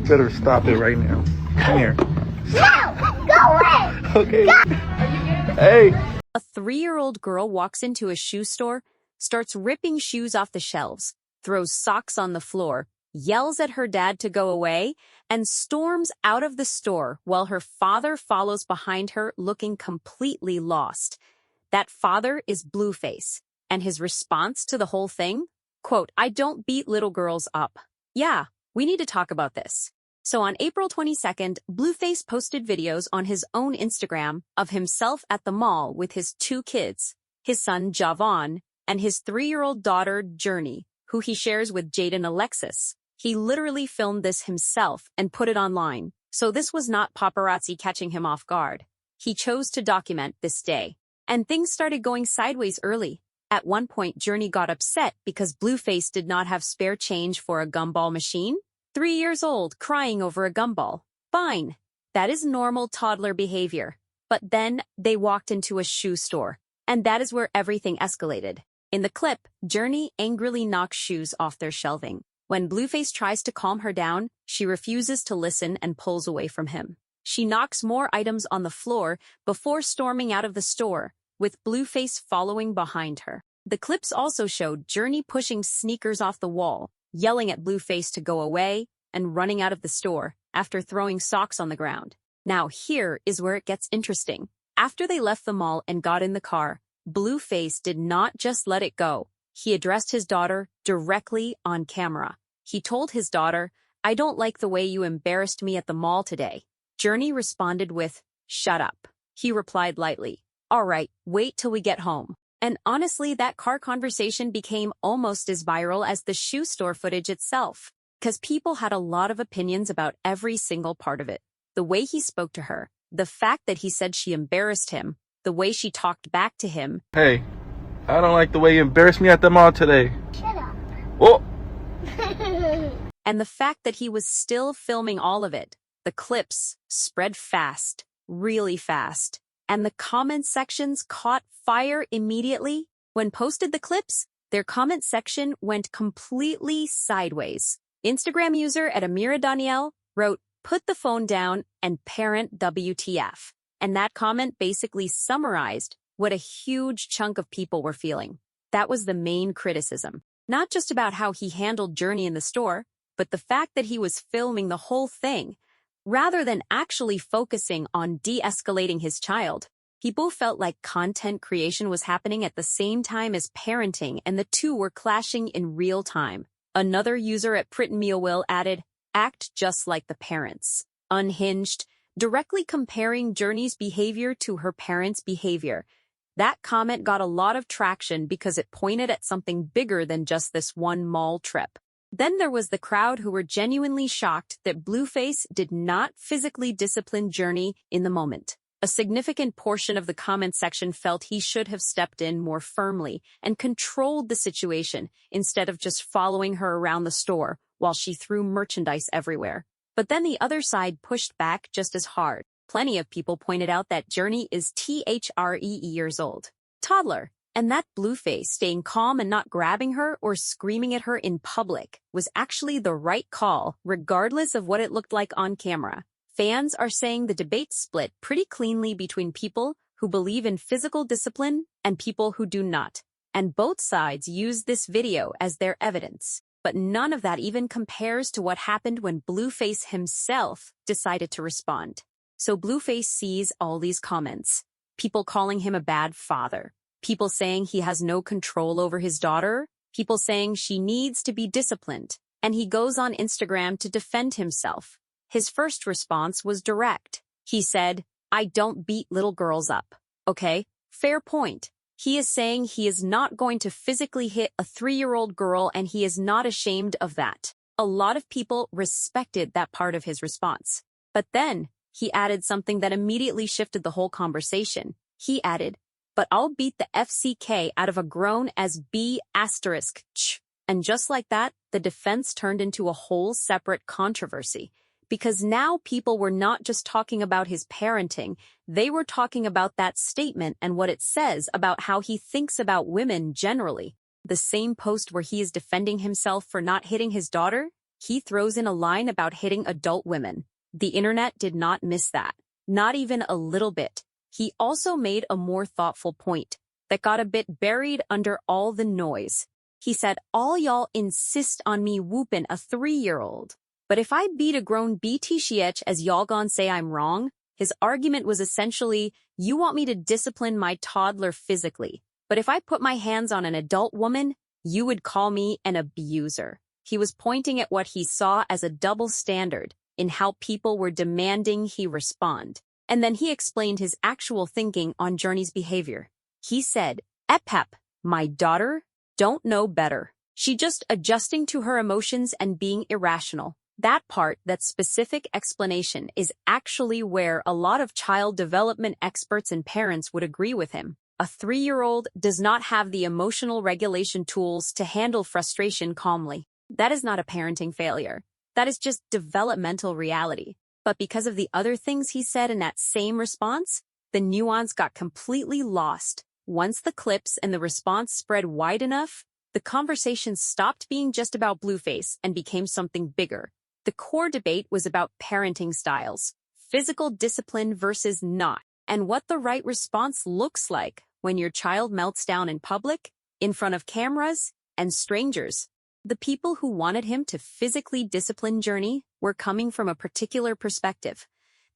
better stop it right now. Come here. No! Go away! Okay. Go. Hey. A 3-year-old girl walks into a shoe store, starts ripping shoes off the shelves, throws socks on the floor, yells at her dad to go away, and storms out of the store while her father follows behind her looking completely lost. That father is Blueface, and his response to the whole thing? Quote, "I don't beat little girls up." Yeah, we need to talk about this. So on April 22nd, Blueface posted videos on his own Instagram of himself at the mall with his 2 kids, his son Javon, and his 3-year-old daughter Journey, who he shares with Jaidyn Alexis. He literally filmed this himself and put it online, so this was not paparazzi catching him off guard. He chose to document this day. And things started going sideways early. At one point, Journey got upset because Blueface did not have spare change for a gumball machine. 3 years old, crying over a gumball. Fine. That is normal toddler behavior. But then they walked into a shoe store, and that is where everything escalated. In the clip, Journey angrily knocks shoes off their shelving. When Blueface tries to calm her down, she refuses to listen and pulls away from him. She knocks more items on the floor before storming out of the store, with Blueface following behind her. The clips also showed Journey pushing sneakers off the wall, yelling at Blueface to go away, and running out of the store after throwing socks on the ground. Now here is where it gets interesting. After they left the mall and got in the car, Blueface did not just let it go. He addressed his daughter directly on camera. He told his daughter, "I don't like the way you embarrassed me at the mall today." Journey responded with, "Shut up." He replied lightly, "All right, wait till we get home." And honestly, that car conversation became almost as viral as the shoe store footage itself, because people had a lot of opinions about every single part of it. The way he spoke to her, the fact that he said she embarrassed him, the way she talked back to him. Hey, I don't like the way you embarrassed me at the mall today. Shut up. Oh. And the fact that he was still filming all of it. The clips spread fast, really fast. And the comment sections caught fire immediately. When posted the clips, their comment section went completely sideways. Instagram user at Amira Danielle wrote, "Put the phone down and parent WTF." And that comment basically summarized what a huge chunk of people were feeling. That was the main criticism. Not just about how he handled Journey in the store, but the fact that he was filming the whole thing, rather than actually focusing on de-escalating his child. People felt like content creation was happening at the same time as parenting, and the two were clashing in real time. Another user at Will added, "Act just like the parents." Unhinged, directly comparing Journey's behavior to her parents' behavior. That comment got a lot of traction because it pointed at something bigger than just this one mall trip. Then there was the crowd who were genuinely shocked that Blueface did not physically discipline Journey in the moment. A significant portion of the comment section felt he should have stepped in more firmly and controlled the situation instead of just following her around the store while she threw merchandise everywhere. But then the other side pushed back just as hard. Plenty of people pointed out that Journey is 3 years old. Toddler. And that Blueface staying calm and not grabbing her or screaming at her in public was actually the right call, regardless of what it looked like on camera. Fans are saying the debate split pretty cleanly between people who believe in physical discipline and people who do not. And both sides use this video as their evidence. But none of that even compares to what happened when Blueface himself decided to respond. So Blueface sees all these comments. People calling him a bad father. People saying he has no control over his daughter. People saying she needs to be disciplined. And he goes on Instagram to defend himself. His first response was direct. He said, "I don't beat little girls up." Okay, fair point. He is saying he is not going to physically hit a 3-year-old girl, and he is not ashamed of that. A lot of people respected that part of his response. But then he added something that immediately shifted the whole conversation. He added, "But I'll beat the FCK out of a grown as B****." And just like that, the defense turned into a whole separate controversy. Because now people were not just talking about his parenting, they were talking about that statement and what it says about how he thinks about women generally. The same post where he is defending himself for not hitting his daughter, he throws in a line about hitting adult women. The internet did not miss that. Not even a little bit. He also made a more thoughtful point that got a bit buried under all the noise. He said, all y'all insist on me whooping a 3-year-old. But if I beat a grown BT shiech as y'all gon' say I'm wrong, his argument was essentially, you want me to discipline my toddler physically, but if I put my hands on an adult woman, you would call me an abuser. He was pointing at what he saw as a double standard in how people were demanding he respond. And then he explained his actual thinking on Journey's behavior. He said, Epep, my daughter, don't know better. She just adjusting to her emotions and being irrational. That part, that specific explanation, is actually where a lot of child development experts and parents would agree with him. A 3-year-old does not have the emotional regulation tools to handle frustration calmly. That is not a parenting failure. That is just developmental reality. But because of the other things he said in that same response, the nuance got completely lost. Once the clips and the response spread wide enough, the conversation stopped being just about Blueface and became something bigger. The core debate was about parenting styles, physical discipline versus not, and what the right response looks like when your child melts down in public, in front of cameras, and strangers. The people who wanted him to physically discipline Journey were coming from a particular perspective,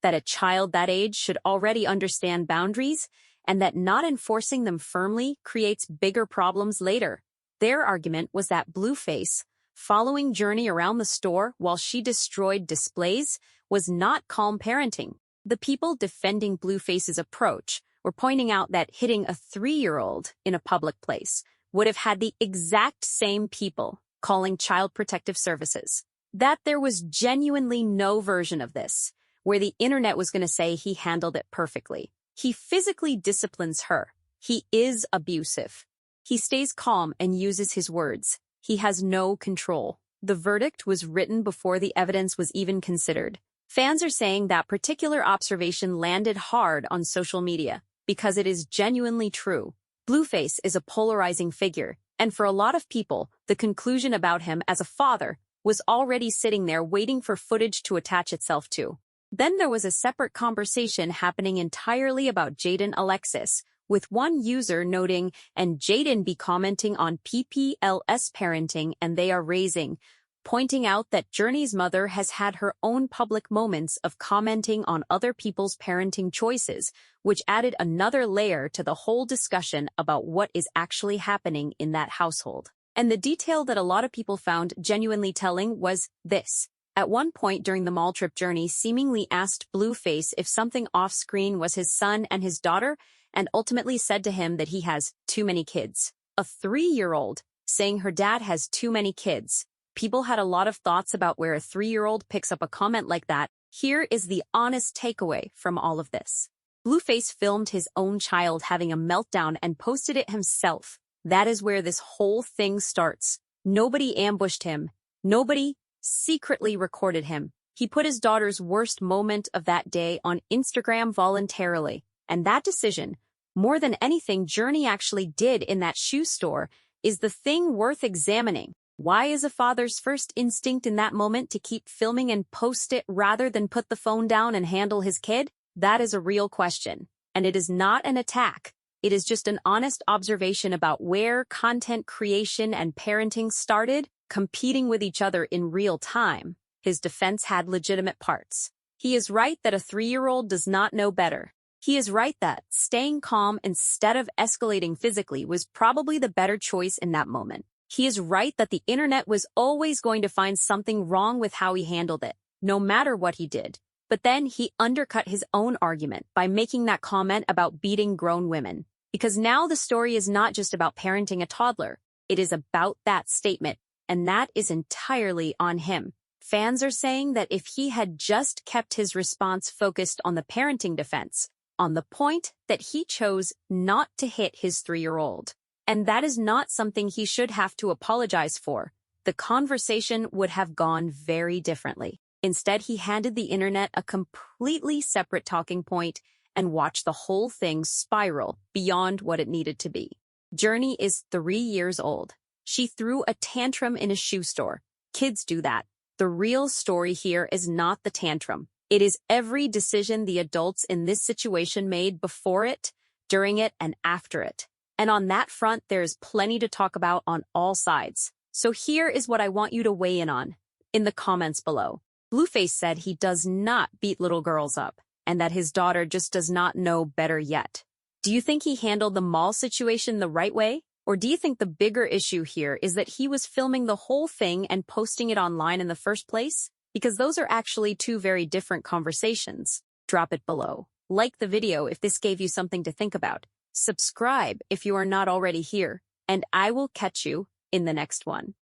that a child that age should already understand boundaries, and that not enforcing them firmly creates bigger problems later. Their argument was that Blueface, following Journey around the store while she destroyed displays, was not calm parenting. The people defending Blueface's approach were pointing out that hitting a 3-year-old in a public place would have had the exact same people calling Child Protective Services. That there was genuinely no version of this, where the internet was going to say he handled it perfectly. He physically disciplines her. He is abusive. He stays calm and uses his words. He has no control. The verdict was written before the evidence was even considered. Fans are saying that particular observation landed hard on social media because it is genuinely true. Blueface is a polarizing figure, and for a lot of people, the conclusion about him as a father was already sitting there waiting for footage to attach itself to. Then there was a separate conversation happening entirely about Jaidyn Alexis, with one user noting, and Jaidyn be commenting on PPLS parenting and they are raising, pointing out that Journey's mother has had her own public moments of commenting on other people's parenting choices, which added another layer to the whole discussion about what is actually happening in that household. And the detail that a lot of people found genuinely telling was this. At one point during the mall trip, Journey seemingly asked Blueface if something off-screen was his son and his daughter, and ultimately said to him that he has too many kids. A 3-year-old saying her dad has too many kids. People had a lot of thoughts about where a 3-year-old picks up a comment like that. Here is the honest takeaway from all of this. Blueface filmed his own child having a meltdown and posted it himself. That is where this whole thing starts. Nobody ambushed him. Nobody secretly recorded him. He put his daughter's worst moment of that day on Instagram voluntarily. And that decision, more than anything Journey actually did in that shoe store, is the thing worth examining. Why is a father's first instinct in that moment to keep filming and post it rather than put the phone down and handle his kid? That is a real question. And it is not an attack. It is just an honest observation about where content creation and parenting started, competing with each other in real time. His defense had legitimate parts. He is right that a 3-year-old does not know better. He is right that staying calm instead of escalating physically was probably the better choice in that moment. He is right that the internet was always going to find something wrong with how he handled it, no matter what he did. But then he undercut his own argument by making that comment about beating grown women. Because now the story is not just about parenting a toddler. It is about that statement, and that is entirely on him. Fans are saying that if he had just kept his response focused on the parenting defense, on the point that he chose not to hit his 3-year-old, and that is not something he should have to apologize for, the conversation would have gone very differently. Instead, he handed the internet a completely separate talking point and watched the whole thing spiral beyond what it needed to be. Journey is 3 years old. She threw a tantrum in a shoe store. Kids do that. The real story here is not the tantrum. It is every decision the adults in this situation made before it, during it, and after it. And on that front, there's plenty to talk about on all sides. So here is what I want you to weigh in on in the comments below. Blueface said he does not beat little girls up, and that his daughter just does not know better yet. Do you think he handled the mall situation the right way? Or do you think the bigger issue here is that he was filming the whole thing and posting it online in the first place? Because those are actually two very different conversations. Drop it below. Like the video if this gave you something to think about. Subscribe if you are not already here, and I will catch you in the next one.